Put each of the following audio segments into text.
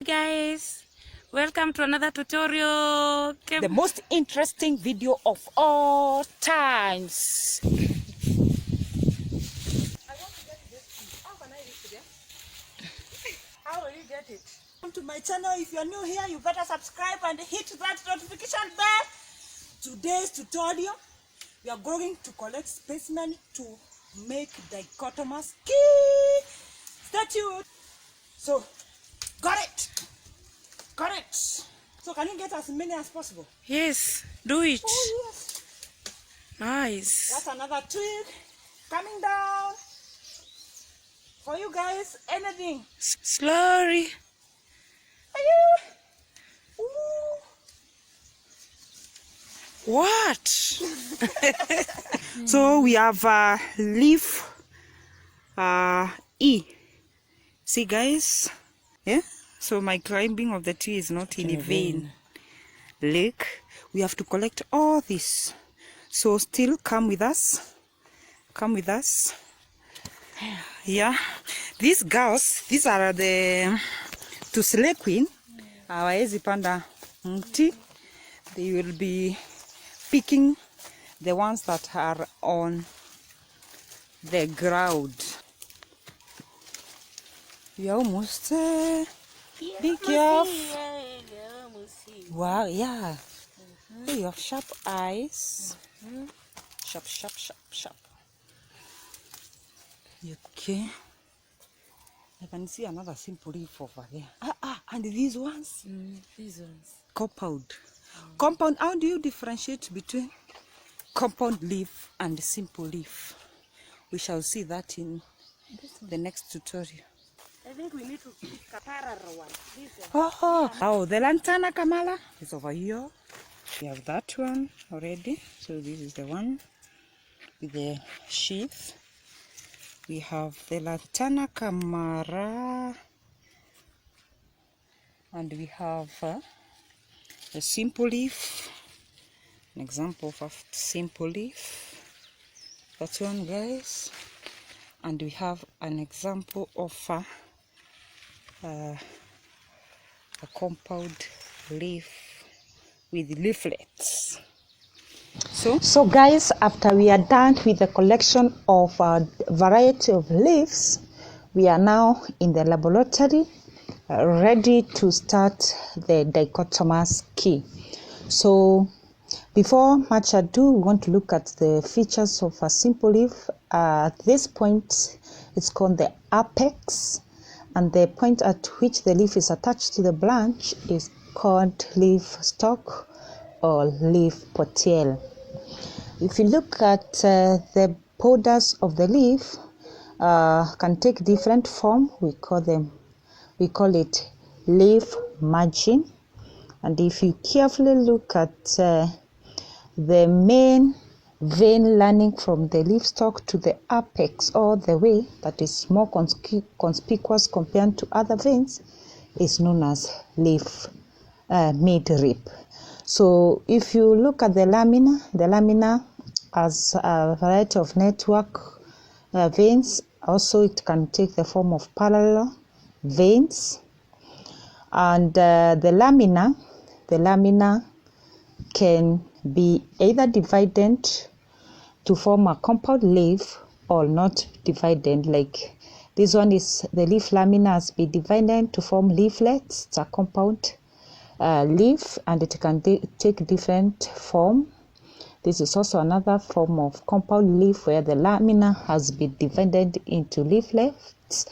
guys, welcome to another tutorial. The most interesting video of all times. I want to get this. How can I reach it? How will you get it? Come to my channel. If you're new here, you better subscribe and hit that notification bell. Today's tutorial, we are going to collect specimen to make dichotomous key. Stay tuned. So, got it. So can you get as many as possible? Yes, do it. Oh yes. Nice. That's another twig coming down. For you guys, anything. Slowly. Ooh. What? So we have leaf E. See guys? Yeah? So my climbing of the tree is not in vain. Look, we have to collect all this. So still come with us. Yeah. These girls, these are the to slay queen. Hawaezi panda mti. They will be picking the ones that are on the ground. We are almost be careful. Wow, yeah. Hey, you have sharp eyes. Sharp. Okay. I can see another simple leaf over there. And these ones? These ones. Compound. Compound, how do you differentiate between compound leaf and simple leaf? We shall see that in the next tutorial. I think we need to pick a parallel one. This one. Oh, the lantana Kamala is over here. We have that one already. So this is the one with the sheath. We have the lantana Kamara. And we have a simple leaf. An example of a simple leaf. That one, guys. And we have an example of a compound leaf with leaflets. So guys, after we are done with the collection of a variety of leaves, we are now in the laboratory ready to start the dichotomous key. So before much ado, we want to look at the features of a simple leaf. At this point, it's called the apex, and the point at which the leaf is attached to the branch is called leaf stalk or leaf petiole. If you look at the borders of the leaf, can take different form. We call it leaf margin. And if you carefully look at the main vein running from the leaf stalk to the apex all the way, that is more conspicuous compared to other veins, is known as leaf midrib. So if you look at the lamina has a variety of network veins. Also, it can take the form of parallel veins. And the lamina can be either divided to form a compound leaf or not divided. Like this one is the leaf lamina has been divided to form leaflets. It's a compound leaf, and it can take different form. This is also another form of compound leaf where the lamina has been divided into leaflets.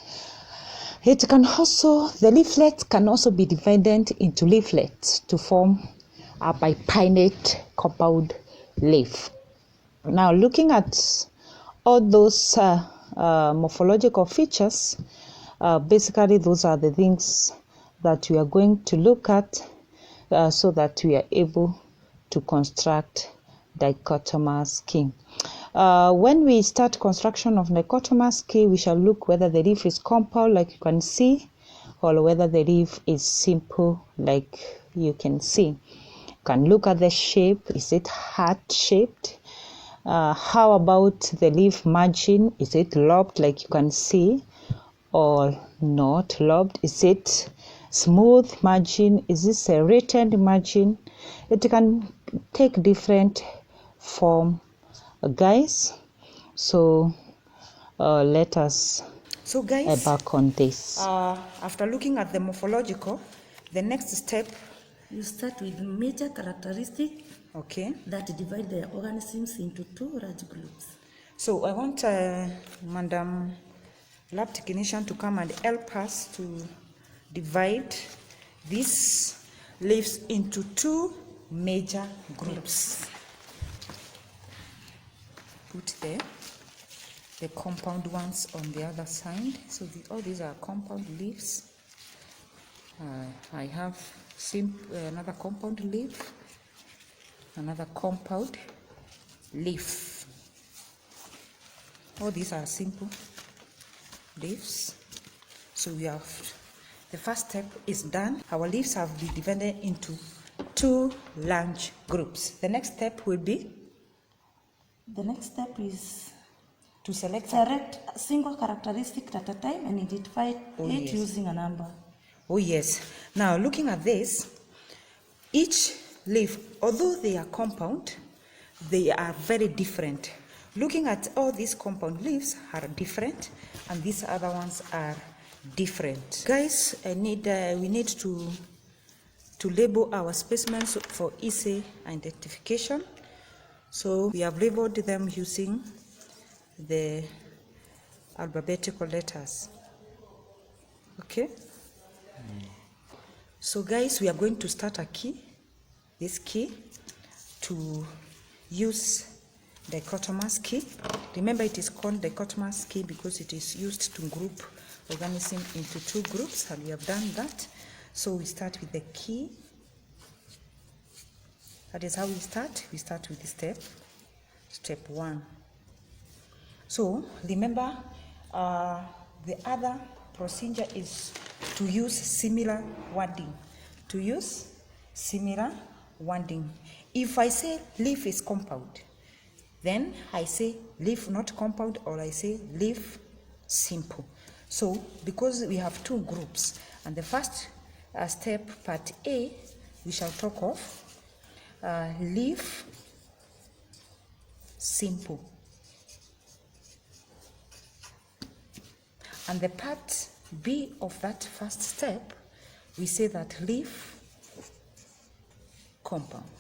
The leaflets can also be divided into leaflets to form a bipinnate compound leaf. Now, looking at all those morphological features, basically those are the things that we are going to look at so that we are able to construct dichotomous key. When we start construction of dichotomous key, we shall look whether the leaf is compound, like you can see, or whether the leaf is simple, like you can see. You can look at the shape. Is it heart-shaped? How about the leaf margin? Is it lobed, like you can see, or not lobed? Is it smooth margin? Is this a serrated margin? It can take different form, guys. So let us back on this. After looking at the morphological, the next step, You start with major characteristics okay. that divide the organisms into two large groups. So I want Madam Lab Technician to come and help us to divide these leaves into two major groups. Put the compound ones on the other side. So all these are compound leaves. I have another compound leaf, another compound leaf. All these are simple leaves. So we have, the first step is done. Our leaves have been divided into two large groups. The next step will be? The next step is to select a single characteristic at a time and identify it using a number. Oh yes. Now looking at this, each leaf, although they are compound, they are very different. Looking at all these compound leaves are different, and these other ones are different. Guys, we need to label our specimens for easy identification. So we have labeled them using the alphabetical letters. Okay? So guys, we are going to start a key, this key, to use dichotomous key. Remember, it is called dichotomous key because it is used to group organism into two groups, and we have done that. So we start with the key. That is how we start. We start with step 1. So remember, the other procedure is to use similar wording. To use similar wording. If I say leaf is compound, then I say leaf not compound, or I say leaf simple. So because we have two groups, and the first step, part A, we shall talk of leaf simple. And the part B of that first step, we say that leaf compound,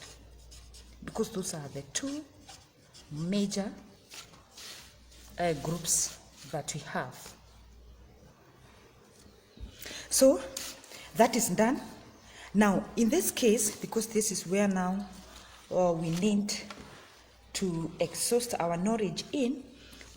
because those are the two major groups that we have. So that is done. Now in this case, because this is where now we need to exhaust our knowledge in,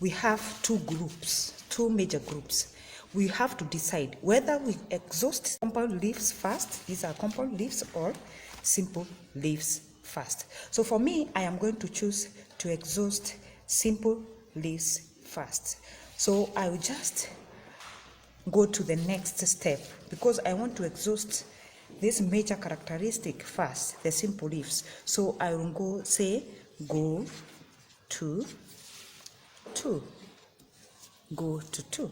we have two groups, two major groups. We have to decide whether we exhaust compound leaves first, these are compound leaves, or simple leaves first. So for me, I am going to choose to exhaust simple leaves first. So I will just go to the next step because I want to exhaust this major characteristic first, the simple leaves. So I will go to 2. Go to 2.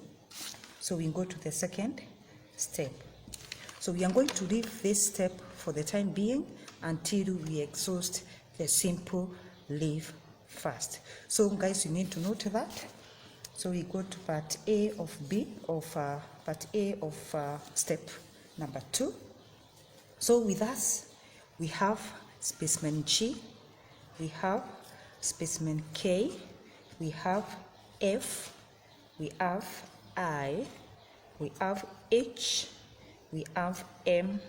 So we go to the second step. So we are going to leave this step for the time being until we exhaust the simple leaf first. So guys, you need to note that. So we go to part A of step number 2. So with us, we have specimen G, we have specimen K, we have F, we have I, we have H, we have M,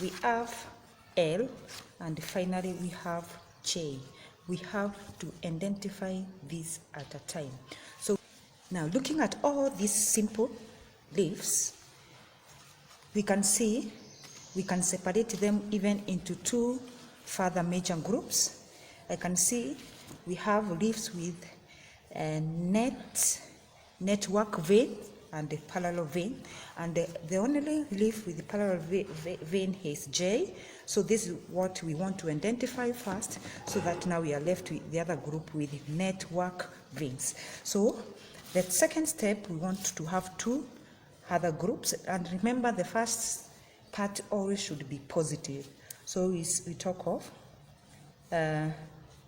we have L, and finally we have J. We have to identify these at a time. So now looking at all these simple leaves, we can see we can separate them even into two further major groups. I can see we have leaves with a network vein and a parallel vein, and the only leaf with the parallel vein is J. So this is what we want to identify first, so that now we are left with the other group with network veins. So the second step, we want to have two other groups, and remember the first part always should be positive. So we talk of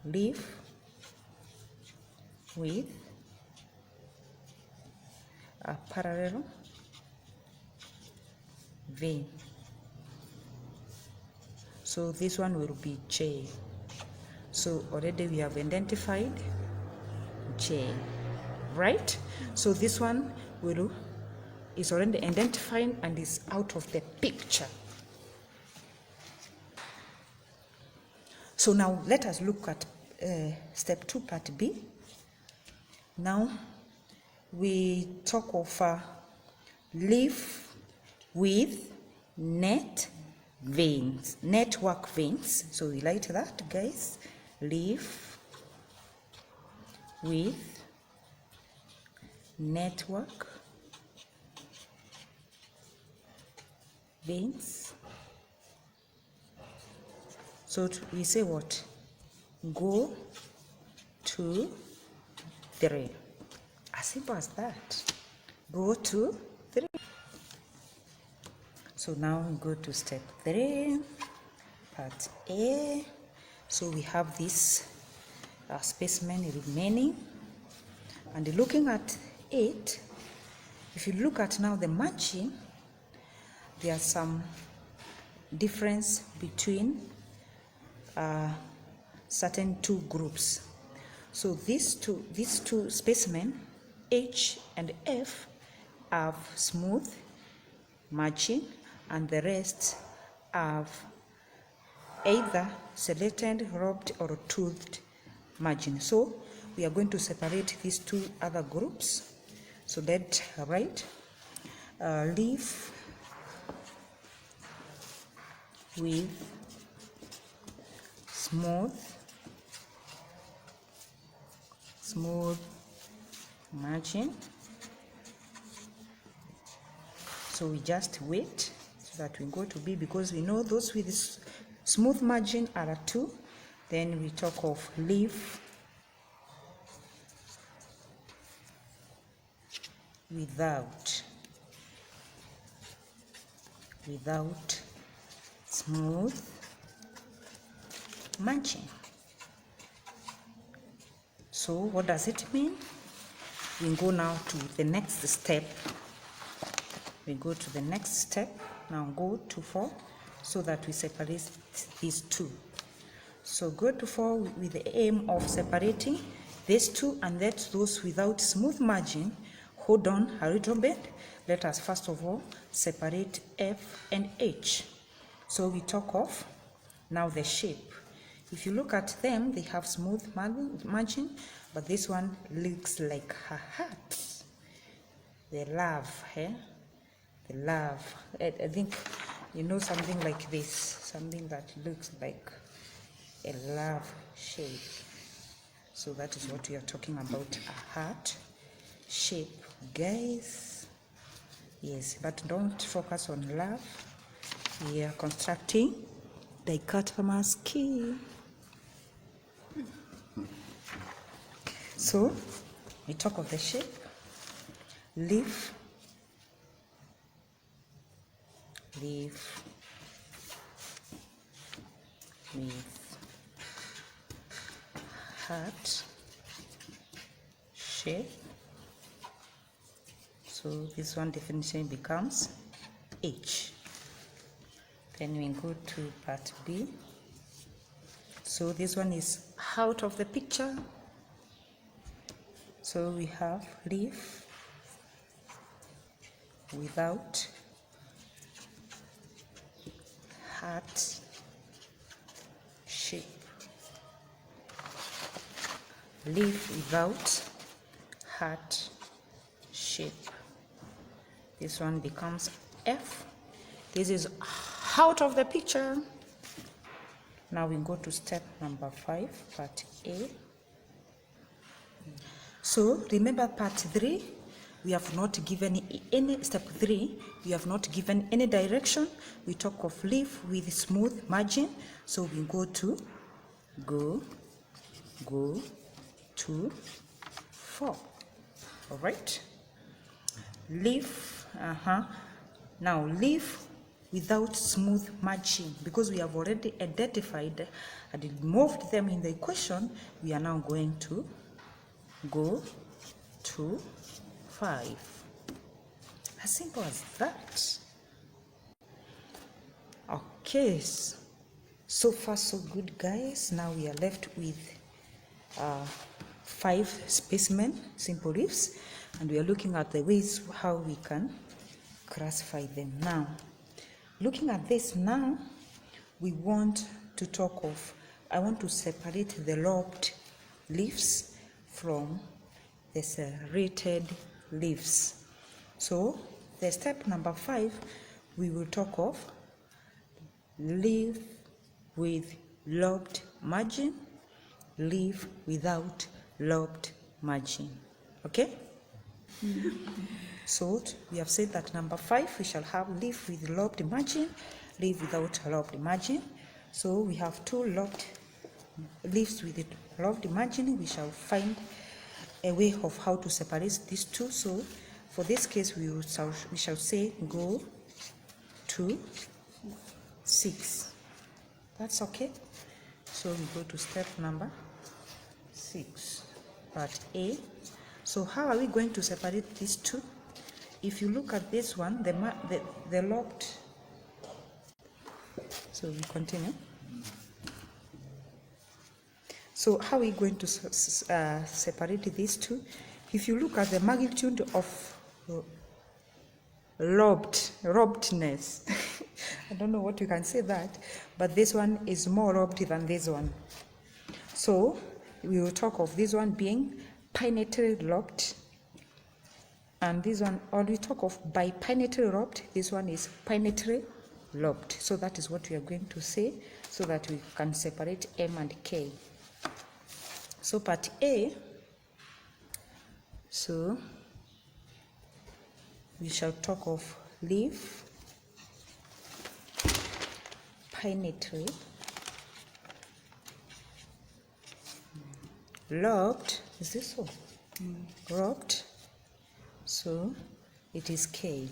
leaf with a parallel vein. So this one will be J. So already we have identified J, right? So this one is already identified and is out of the picture. So now let us look at step 2, part B. Now we talk of leaf with network veins. So we write that, guys. Leaf with network veins. So we say what? Go to 3. As simple as that. Go to 3. So now we go to step 3, part A. So we have this specimen remaining. And looking at it, if you look at now the matching, there are some difference between certain 2 groups. So these two specimen, H and F, have smooth margin, and the rest have either serrated, lobed, or toothed margin. So we are going to separate these 2 other groups. So let's write leaf with smooth margin. So we just wait so that we go to B, because we know those with smooth margin are 2. Then we talk of leaf without smooth margin. So what does it mean? We go now to the next step. We go to the next step. Now go to 4 so that we separate these 2. So go to 4 with the aim of separating these 2 and let those without smooth margin hold on a little bit. Let us first of all separate F and H. So we talk of now the shape. If you look at them, they have smooth margin, but this one looks like a heart. The love, eh? The love. I think you know something like this, something that looks like a love shape. So that is what we are talking about, a heart shape, guys. Yes, but don't focus on love. We are constructing dichotomous key. So we talk of the shape. Leaf with heart shape. So this one definition becomes H. Then we go to part B. So this one is out of the picture. So we have leaf without heart shape. Leaf without heart shape. This one becomes F. This is out of the picture. Now we go to step number 5, part A. So remember part 3, we have not given any, step 3, we have not given any direction. We talk of leaf with smooth margin. So we go to 4. All right. Leaf, now leaf without smooth margin. Because we have already identified and removed them in the equation, we are now going to go to 5. As simple as that. Okay, so far so good, guys. Now we are left with 5 specimen simple leaves, and we are looking at the ways how we can classify them. Now, looking at this now, we want to talk of, I want to separate the lobed leaves from the serrated leaves. So the step number 5, we will talk of leaf with lobed margin, leaf without lobed margin. Okay? So we have said that number 5, we shall have leaf with lobed margin, leaf without lobed margin. So we have 2 lobed leaves with lobed margin. We shall find a way of how to separate these 2. So for this case, we shall say go to 6. That's okay. So we go to step number 6, part A. So how are we going to separate these 2? If you look at this one, the lobed. So we continue. So how are we going to separate these 2? If you look at the magnitude of lobedness, I don't know what you can say that, but this one is more lobed than this one. So we will talk of this one being pinnately lobed, and this one, or we talk of bipinnately lobed, this one is pinnately lobed. So that is what we are going to say, so that we can separate M and K. So part A, so we shall talk of leaf pinnately lobed. Is this so? Lobed. So it is K.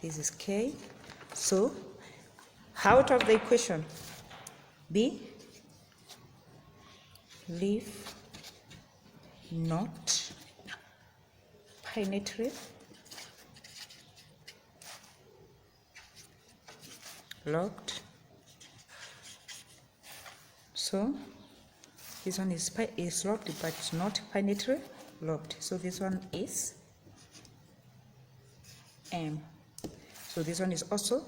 This is K. So out of the equation, B, leaf not pinnately lobed. So this one is lobed but not pinnately lobed. So this one is M. So this one is also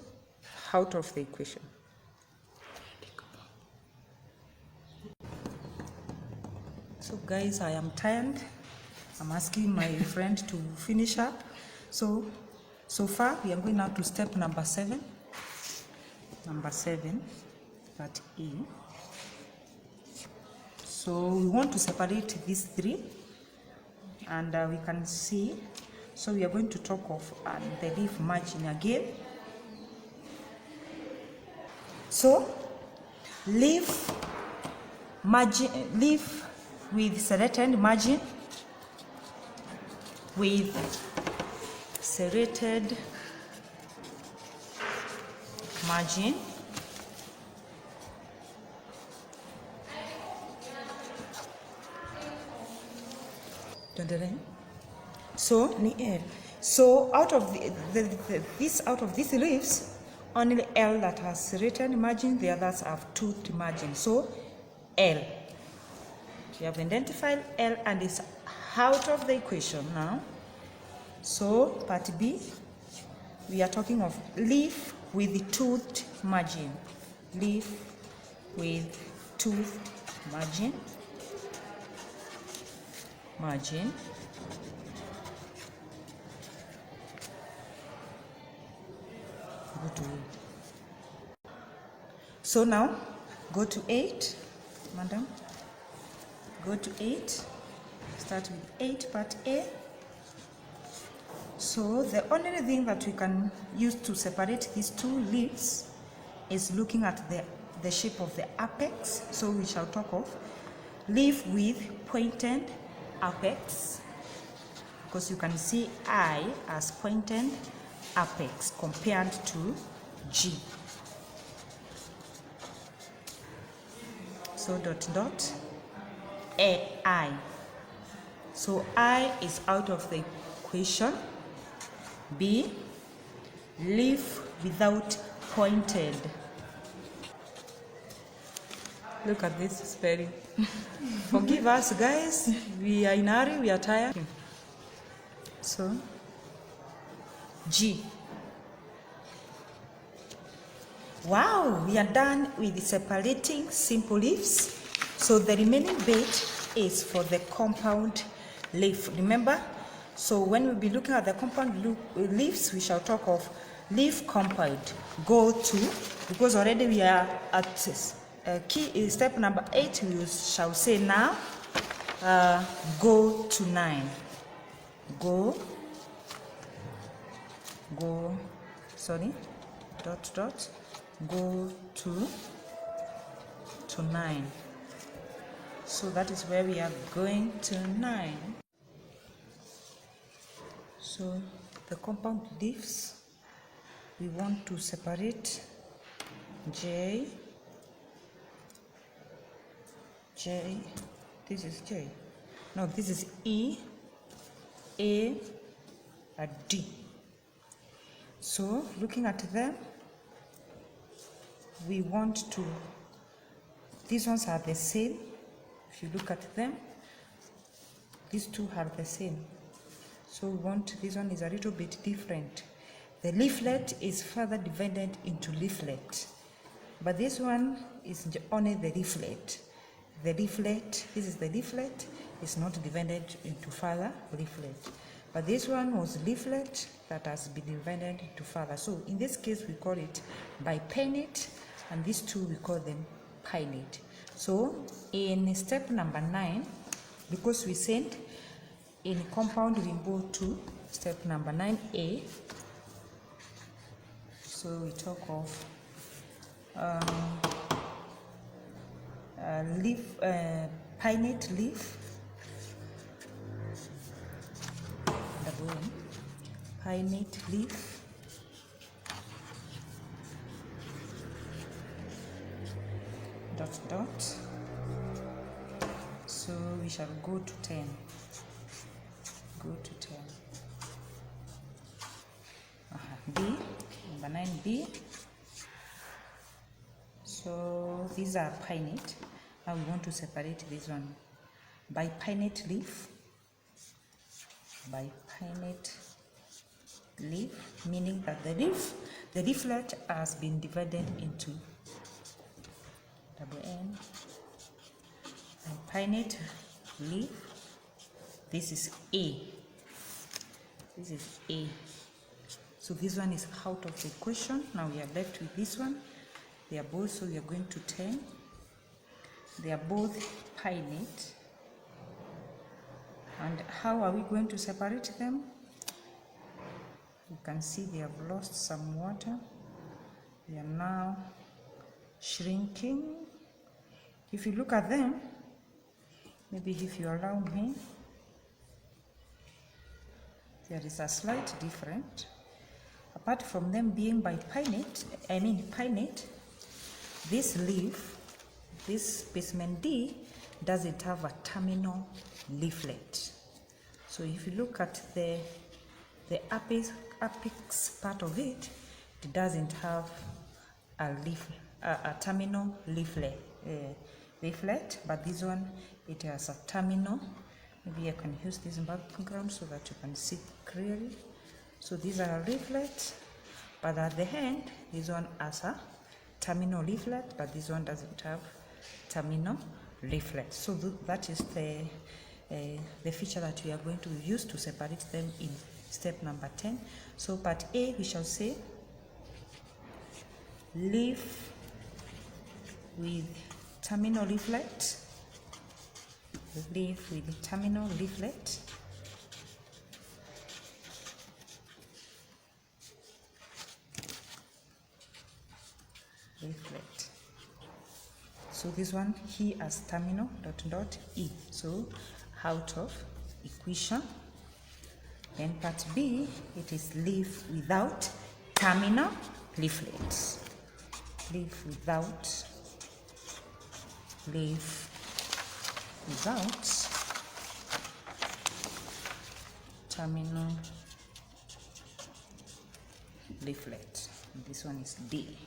out of the equation. So guys, I am tired. I'm asking my friend to finish up. So far we are going now to step number 7. Number 7, part E. So we want to separate these 3, and we can see. So we are going to talk of the leaf margin again. So leaf margin, leaf with serrated margin, with serrated margin, so out of these leaves, only L that has serrated margin, the others have toothed margin. So L, we have identified L and it's out of the equation now. So part B, we are talking of leaf with the toothed margin. Leaf with toothed margin. So now go to 8, madam. Go to 8. Start with 8, part A. So the only thing that we can use to separate these 2 leaves is looking at the shape of the apex. So we shall talk of leaf with pointed apex, because you can see I as pointed apex compared to G. So dot dot I. So I is out of the equation. B, leaf without pointed. Look at this spelling. Forgive us, guys. We are in a hurry, we are tired. So, G. Wow, we are done with separating simple leaves. So the remaining bit is for the compound leaf. Remember? So when we'll be looking at the compound leaves, we shall talk of leaf compound. Go to, because already we are at key step number 8, we shall say now, go to 9. Go, go to 9. So that is where we are going to 9. So the compound leaves, we want to separate J, this is J, no, this is E, A, and D. So looking at them, we want to, these ones are the same. If you look at them, these two are the same. So we want, this one is a little bit different. The leaflet is further divided into leaflet, but this one is only the leaflet. The leaflet, this is the leaflet, is not divided into further leaflet. But this one was leaflet that has been divided into further. So in this case, we call it bipinnate, and these two we call them pinnate. So in step number 9, because we said in compound we go to step number 9A, so we talk of leaf, pinnate leaf, pinnate leaf, dot dot. So we shall go to 10. Go to 10. B, number 9B. So these are pinnate. Now we want to separate this one. Bipinnate leaf. Bipinnate leaf, meaning that the leaflet has been divided into N. Bipinnate leaf. This is A. This is A. So this one is out of the equation. Now we are left with this one. They are both, so we are going to 10. They are both pinnate. And how are we going to separate them? You can see they have lost some water. They are now shrinking. If you look at them, maybe if you allow me, there is a slight difference. Apart from them being pinnate, this leaf, this specimen D, doesn't have a terminal leaflet. So if you look at the apex part of it, it doesn't have a terminal leaflet, but this one, it has a terminal. Maybe I can use this background so that you can see clearly. So these are leaflets, but at the end, this one has a terminal leaflet, but this one doesn't have terminal leaflet. So that is the feature that we are going to use to separate them in step number 10. So part A, we shall say leaf with terminal leaflet, leaf with terminal leaflet, leaflet. So this one, he has terminal dot dot E. So out of equation, Then part B, it is leaf without terminal leaflets. Leaf without terminal leaflet. And this one is D.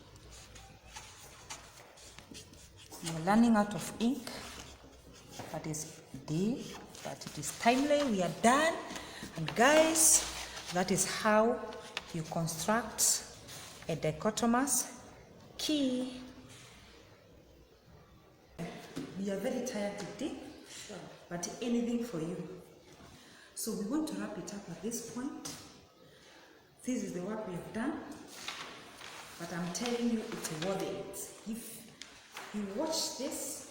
We're running out of ink. That is D, but it is timely. We are done. And guys, that is how you construct a dichotomous key. We are very tired today, but anything for you. So we want to wrap it up at this point. This is the work we have done, but I'm telling you, it's worth it. If you watch this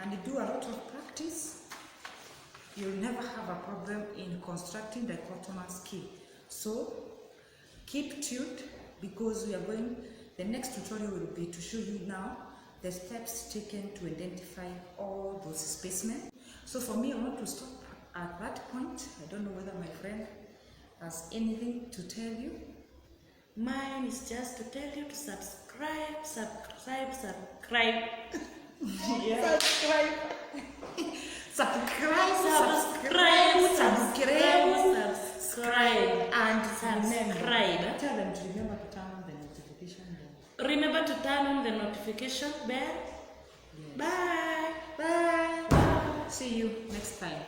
and you do a lot of practice, you'll never have a problem in constructing the dichotomous key. So keep tuned, because the next tutorial will be to show you now the steps taken to identify all those specimens. So for me, I want to stop at that point. I don't know whether my friend has anything to tell you. Mine is just to tell you to subscribe. Yeah. Subscribe, and remember, tell them to remember to turn on the notification bell. Remember to turn on the notification bell. Yes. Bye. Bye. See you next time.